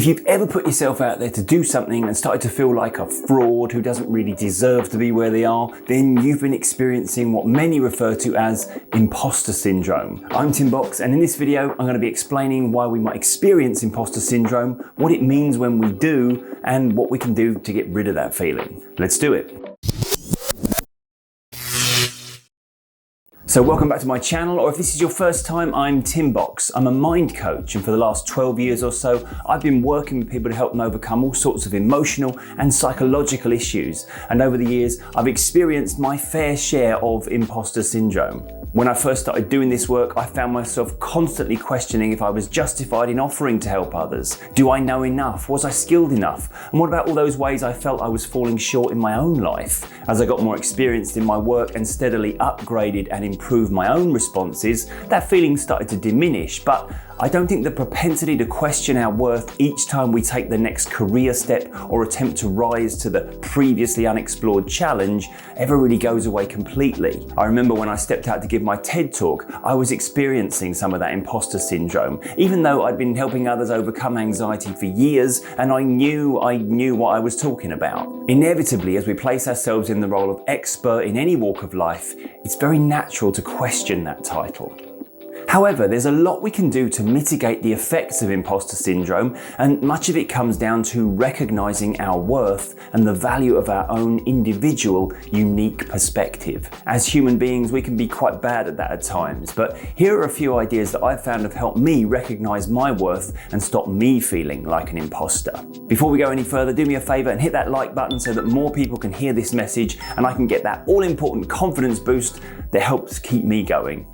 If you've ever put yourself out there to do something and started to feel like a fraud who doesn't really deserve to be where they are, then you've been experiencing what many refer to as imposter syndrome. I'm Tim Box, and in this video, I'm going to be explaining why we might experience imposter syndrome, what it means when we do, and what we can do to get rid of that feeling. Let's do it. So welcome back to my channel, or if this is your first time, I'm Tim Box. I'm a mind coach, and for the last 12 years or so, I've been working with people to help them overcome all sorts of emotional and psychological issues. And over the years, I've experienced my fair share of imposter syndrome. When I first started doing this work, I found myself constantly questioning if I was justified in offering to help others. Do I know enough? Was I skilled enough? And what about all those ways I felt I was falling short in my own life? As I got more experienced in my work and steadily upgraded and improved my own responses, that feeling started to diminish. But I don't think the propensity to question our worth each time we take the next career step or attempt to rise to the previously unexplored challenge ever really goes away completely. I remember when I stepped out to give my TED talk, I was experiencing some of that imposter syndrome, even though I'd been helping others overcome anxiety for years and I knew what I was talking about. Inevitably, as we place ourselves in the role of expert in any walk of life, it's very natural to question that title. However, there's a lot we can do to mitigate the effects of imposter syndrome, and much of it comes down to recognizing our worth and the value of our own individual, unique perspective. As human beings, we can be quite bad at that at times, but here are a few ideas that I've found have helped me recognize my worth and stop me feeling like an imposter. Before we go any further, do me a favor and hit that like button so that more people can hear this message and I can get that all-important confidence boost that helps keep me going.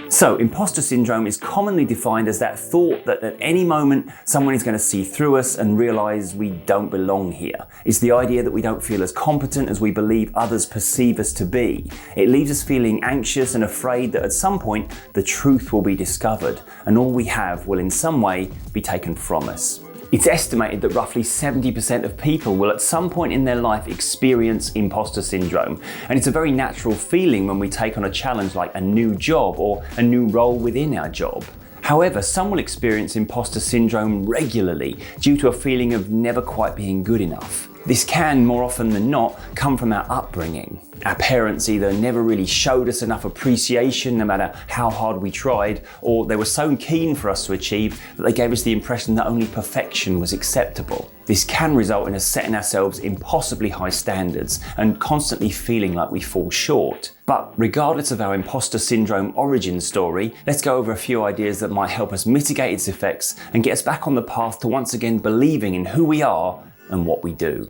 So, imposter syndrome is commonly defined as that thought that at any moment someone is going to see through us and realize we don't belong here. It's the idea that we don't feel as competent as we believe others perceive us to be. It leaves us feeling anxious and afraid that at some point the truth will be discovered and all we have will in some way be taken from us. It's estimated that roughly 70% of people will at some point in their life experience imposter syndrome. And it's a very natural feeling when we take on a challenge like a new job or a new role within our job. However, some will experience imposter syndrome regularly due to a feeling of never quite being good enough. This can, more often than not, come from our upbringing. Our parents either never really showed us enough appreciation no matter how hard we tried, or they were so keen for us to achieve that they gave us the impression that only perfection was acceptable. This can result in us setting ourselves impossibly high standards and constantly feeling like we fall short. But regardless of our imposter syndrome origin story, let's go over a few ideas that might help us mitigate its effects and get us back on the path to once again believing in who we are and what we do.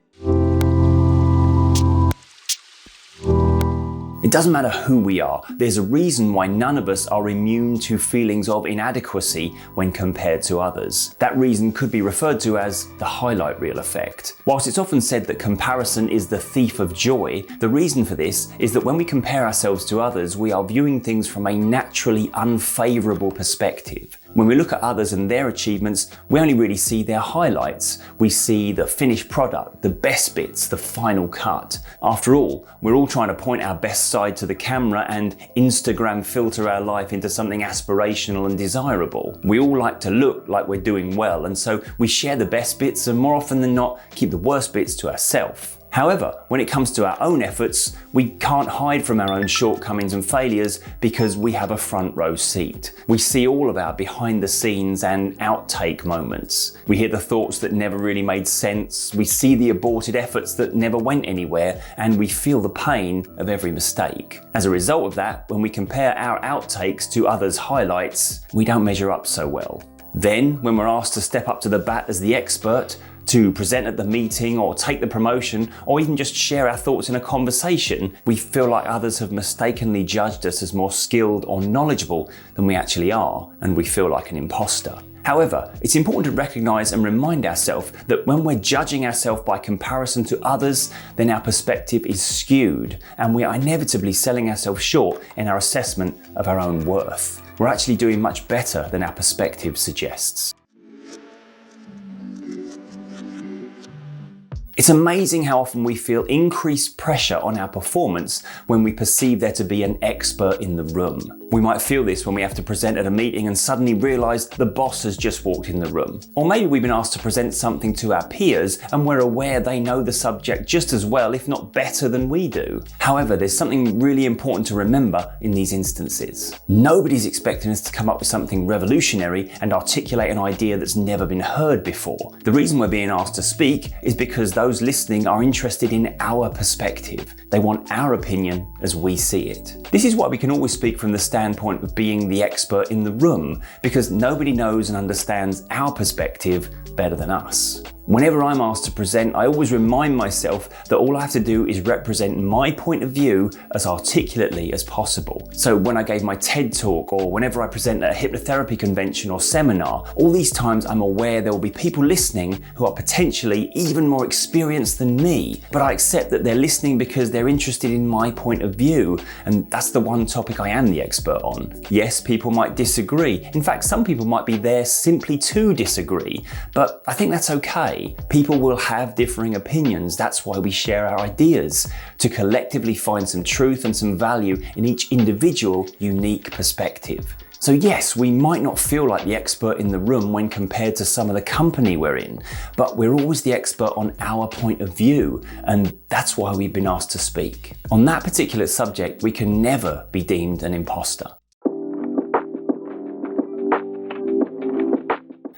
It doesn't matter who we are, there's a reason why none of us are immune to feelings of inadequacy when compared to others. That reason could be referred to as the highlight reel effect. Whilst it's often said that comparison is the thief of joy, the reason for this is that when we compare ourselves to others, we are viewing things from a naturally unfavourable perspective. When we look at others and their achievements, we only really see their highlights. We see the finished product, the best bits, the final cut. After all, we're all trying to point our best side to the camera and Instagram filter our life into something aspirational and desirable. We all like to look like we're doing well, and so we share the best bits and more often than not keep the worst bits to ourselves. However, when it comes to our own efforts, we can't hide from our own shortcomings and failures because we have a front row seat. We see all of our behind the scenes and outtake moments. We hear the thoughts that never really made sense, we see the aborted efforts that never went anywhere, and we feel the pain of every mistake. As a result of that, when we compare our outtakes to others' highlights, we don't measure up so well. Then, when we're asked to step up to the bat as the expert, to present at the meeting or take the promotion or even just share our thoughts in a conversation, we feel like others have mistakenly judged us as more skilled or knowledgeable than we actually are, and we feel like an imposter. However, it's important to recognise and remind ourselves that when we're judging ourselves by comparison to others, then our perspective is skewed and we are inevitably selling ourselves short in our assessment of our own worth. We're actually doing much better than our perspective suggests. It's amazing how often we feel increased pressure on our performance when we perceive there to be an expert in the room. We might feel this when we have to present at a meeting and suddenly realise the boss has just walked in the room. Or maybe we've been asked to present something to our peers and we're aware they know the subject just as well, if not better than we do. However, there's something really important to remember in these instances. Nobody's expecting us to come up with something revolutionary and articulate an idea that's never been heard before. The reason we're being asked to speak is because those listening are interested in our perspective. They want our opinion as we see it. This is why we can always speak from the standpoint of being the expert in the room, because nobody knows and understands our perspective better than us. Whenever I'm asked to present, I always remind myself that all I have to do is represent my point of view as articulately as possible. So when I gave my TED talk, or whenever I present at a hypnotherapy convention or seminar, all these times I'm aware there will be people listening who are potentially even more experienced than me, but I accept that they're listening because they're interested in my point of view, and that's the one topic I am the expert on. Yes, people might disagree. In fact, some people might be there simply to disagree, but I think that's okay. People will have differing opinions. That's why we share our ideas, to collectively find some truth and some value in each individual, unique perspective. So yes, we might not feel like the expert in the room when compared to some of the company we're in, but we're always the expert on our point of view, and that's why we've been asked to speak. On that particular subject, we can never be deemed an imposter.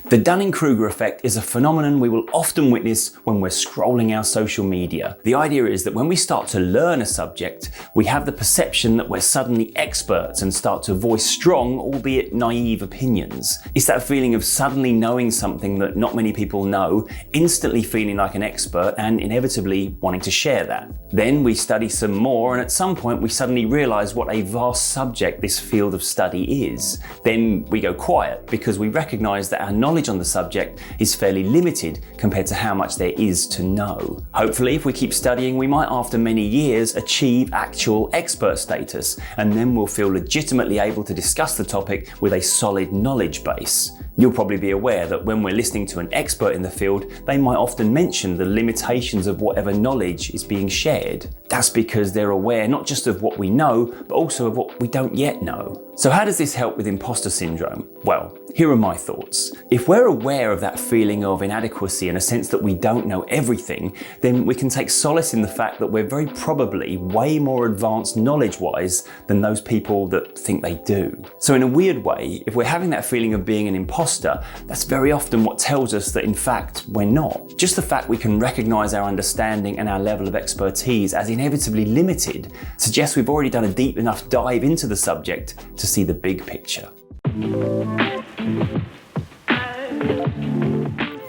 The Dunning-Krueger Effect is a phenomenon we will often witness when we're scrolling our social media. The idea is that when we start to learn a subject, we have the perception that we're suddenly experts and start to voice strong, albeit naive opinions. It's that feeling of suddenly knowing something that not many people know, instantly feeling like an expert and inevitably wanting to share that. Then we study some more, and at some point we suddenly realise what a vast subject this field of study is. Then we go quiet because we recognise that our knowledge on the subject is fairly limited compared to how much there is to know. Hopefully, if we keep studying, we might after many years achieve actual expert status, and then we'll feel legitimately able to discuss the topic with a solid knowledge base. You'll probably be aware that when we're listening to an expert in the field, they might often mention the limitations of whatever knowledge is being shared. That's because they're aware not just of what we know, but also of what we don't yet know. So how does this help with imposter syndrome? Well, here are my thoughts. If we're aware of that feeling of inadequacy and a sense that we don't know everything, then we can take solace in the fact that we're very probably way more advanced knowledge-wise than those people that think they do. So in a weird way, if we're having that feeling of being an imposter, that's very often what tells us that in fact we're not. Just the fact we can recognize our understanding and our level of expertise as inevitably limited suggests we've already done a deep enough dive into the subject to see the big picture.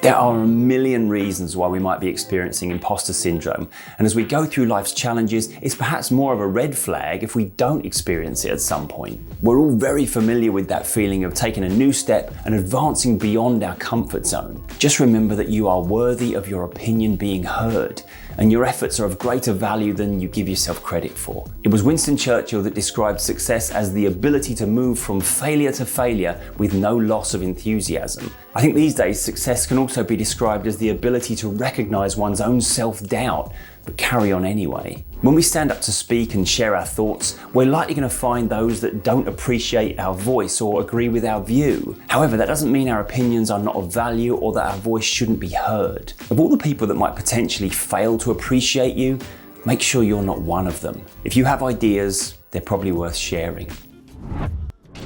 There are a million reasons why we might be experiencing imposter syndrome, and as we go through life's challenges, it's perhaps more of a red flag if we don't experience it at some point. We're all very familiar with that feeling of taking a new step and advancing beyond our comfort zone. Just remember that you are worthy of your opinion being heard, and your efforts are of greater value than you give yourself credit for. It was Winston Churchill that described success as the ability to move from failure to failure with no loss of enthusiasm. I think these days success can also be described as the ability to recognize one's own self-doubt, but carry on anyway. When we stand up to speak and share our thoughts, we're likely going to find those that don't appreciate our voice or agree with our view. However, that doesn't mean our opinions are not of value or that our voice shouldn't be heard. Of all the people that might potentially fail to appreciate you, make sure you're not one of them. If you have ideas, they're probably worth sharing.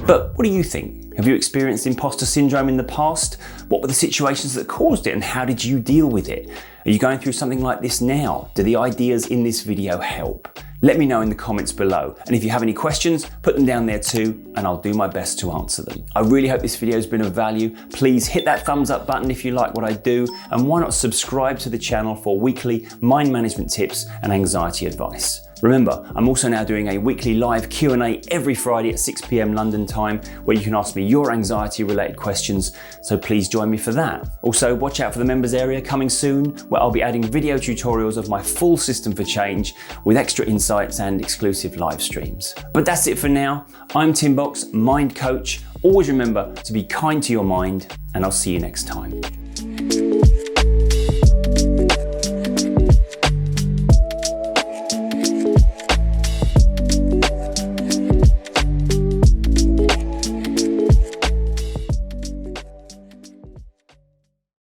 But what do you think? Have you experienced imposter syndrome in the past? What were the situations that caused it and how did you deal with it? Are you going through something like this now? Do the ideas in this video help? Let me know in the comments below. And if you have any questions, put them down there too, and I'll do my best to answer them. I really hope this video has been of value. Please hit that thumbs up button if you like what I do, and why not subscribe to the channel for weekly mind management tips and anxiety advice. Remember, I'm also now doing a weekly live Q&A every Friday at 6 p.m. London time, where you can ask me your anxiety-related questions, so please join me for that. Also, watch out for the members area coming soon, where I'll be adding video tutorials of my full system for change with extra insights and exclusive live streams. But that's it for now. I'm Tim Box, Mind Coach. Always remember to be kind to your mind, and I'll see you next time.